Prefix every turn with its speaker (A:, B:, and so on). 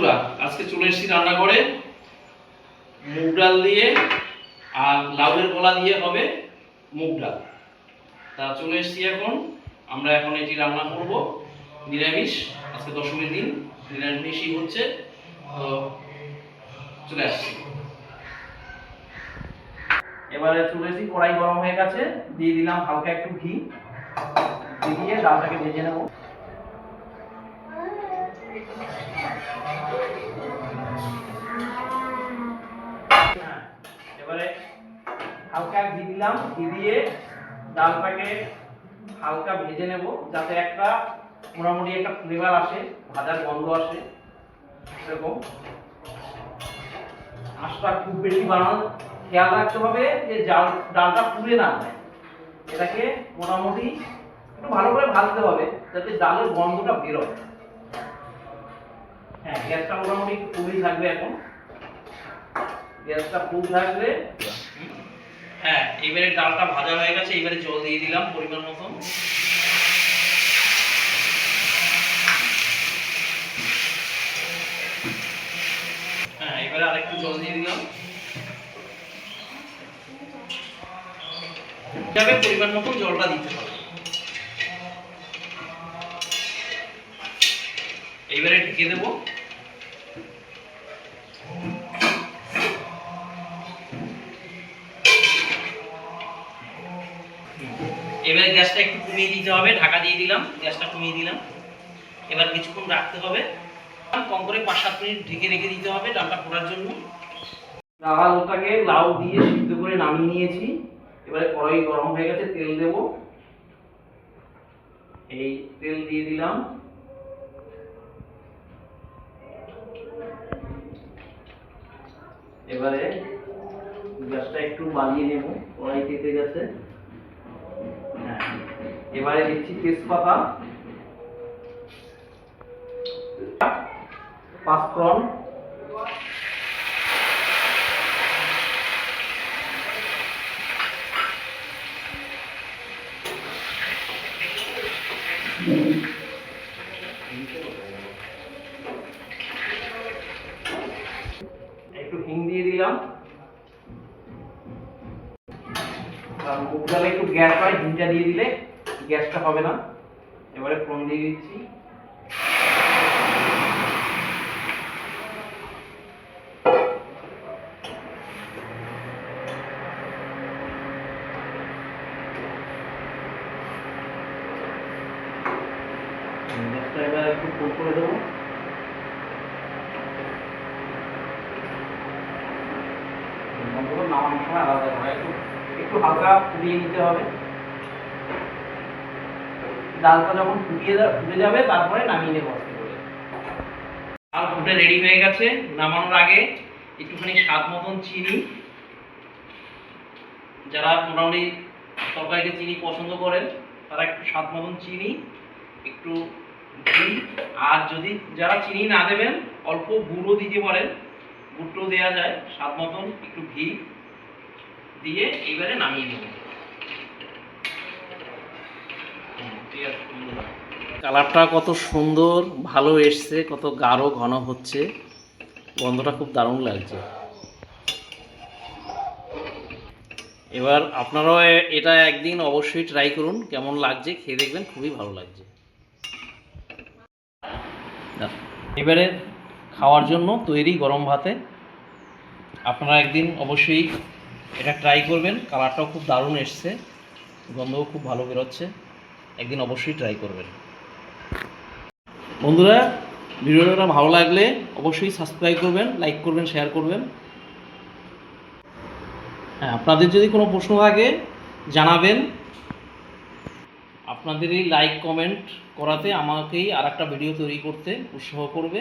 A: বন্ধুরা, আজকে চলে এসেছি রান্না করে মুগ ডাল দিয়ে আর লাউয়ের গলা দিয়ে হবে মুগ ডাল। তা চলে এসেছি আমরা এখন এটি রান্না করব নিরামিষ। আজকে দশমীর দিন, নিরামিষই হচ্ছে, তো চলে আসছি। এবারে চলে এসেছি, কড়াই গরম হয়ে গেছে, দিয়ে দিলাম হালকা একটু ঘি, দিয়ে ডালটাকে ভেজে নেব। এবারে হালকা ঘি দিলাম, ঘি দিয়ে ডালটাকে হালকা ভেজে নেব, যাতে একটা মোটামুটি একটা ফ্লেভার আসে, ভাজার গন্ধ আসে। এরকম আঁচটা খুব বেশি বানানো, খেয়াল রাখতে হবে যে ডালটা পুড়ে না যায়। এটাকে মোটামুটি একটু ভালো করে ভাজতে হবে, যাতে ডালের গন্ধটা বেরোয়। হ্যাঁ, গ্যাসটা মোটামুটি একটু ফুলই থাকবে। এখন গ্যাসটা ফুল থাকবে। হ্যাঁ, এবারে ডালটা ভাজা হয়ে গেছে, এবারে জল দিয়ে দিলাম পরিমাণ মতো। হ্যাঁ, এবারে আরেকটু জল দিয়ে দিলাম। এভাবে পরিমাণ মতো জলটা দিতে হবে। এবারে ঢেকে দেবো। এবারে গ্যাসটা একটু কমিয়ে দিতে হবে, ঢাকা দিয়ে দিলাম, গ্যাসটা কমিয়ে দিলাম। এবার কিছুক্ষণ রাখতে হবে, কম করে 5-7 মিনিট ঢেকে রেখে দিতে হবে ডালটা ফোটার জন্য। ডালটাকে লাউ দিয়ে সিদ্ধ করে নামিয়ে নিয়েছি। এবারে কড়াই গরম হয়ে গেছে, তেল দেব। এই তেল দিয়ে দিলাম। এবারে গ্যাসটা একটু বাড়িয়ে নেব, কড়াই তেতে গেছে। এবারে দিচ্ছি তেজপাতা, পাঁচফোড়ন, একটু হিং দিয়ে দিলাম। মুগ ডালে একটু গ্যাস হয়, হিংটা দিয়ে দিলে গ্যাসটা হবে না। এবারে ফোড়ন দিয়ে দিচ্ছি। গ্যাসটা এবার একটু ফুল করে দেবো। নামানোর সময় আলাদা করে একটু হালকা ফুটিয়ে নিতে হবে। ডালটা যখন ফুটে যাবে, তারপরে নামিয়ে নেব। ডাল ফুটে রেডি হয়ে গেছে। নামানোর আগে একটুখানি স্বাদ মতন চিনি, যারা মোটামুটি তরকারিতে চিনি পছন্দ করেন তারা একটু স্বাদ মতন চিনি, একটু ঘি, আর যদি যারা চিনি না দেবেন অল্প গুঁড়ো দিতে পারেন, গুঁড়ো দেওয়া যায়। স্বাদ মতন একটু ঘি দিয়ে এবারে নামিয়ে নেব। কালারটা কত সুন্দর ভালো এসছে, কত গাঢ় ঘন হচ্ছে, গন্ধটা খুব দারুণ লাগছে। এবার আপনারাও এটা একদিন অবশ্যই ট্রাই করুন, কেমন লাগছে খেয়ে দেখবেন, খুবই ভালো লাগছে। এবারে খাওয়ার জন্য তৈরি গরম ভাতে। আপনারা একদিন অবশ্যই এটা ট্রাই করবেন, কালারটাও খুব দারুণ এসছে, গন্ধও খুব ভালো বেরোচ্ছে। একদিন অবশ্যই ট্রাই করবেন। বন্ধুরা, ভিডিওটা ভালো লাগলে অবশ্যই সাবস্ক্রাইব করবেন, লাইক করবেন, শেয়ার করবেন। হ্যাঁ, আপনাদের যদি কোনো প্রশ্ন থাকে জানাবেন। আপনাদের এই লাইক কমেন্ট করাতে আমাকেই আর একটা ভিডিও তৈরি করতে উৎসাহ করবে।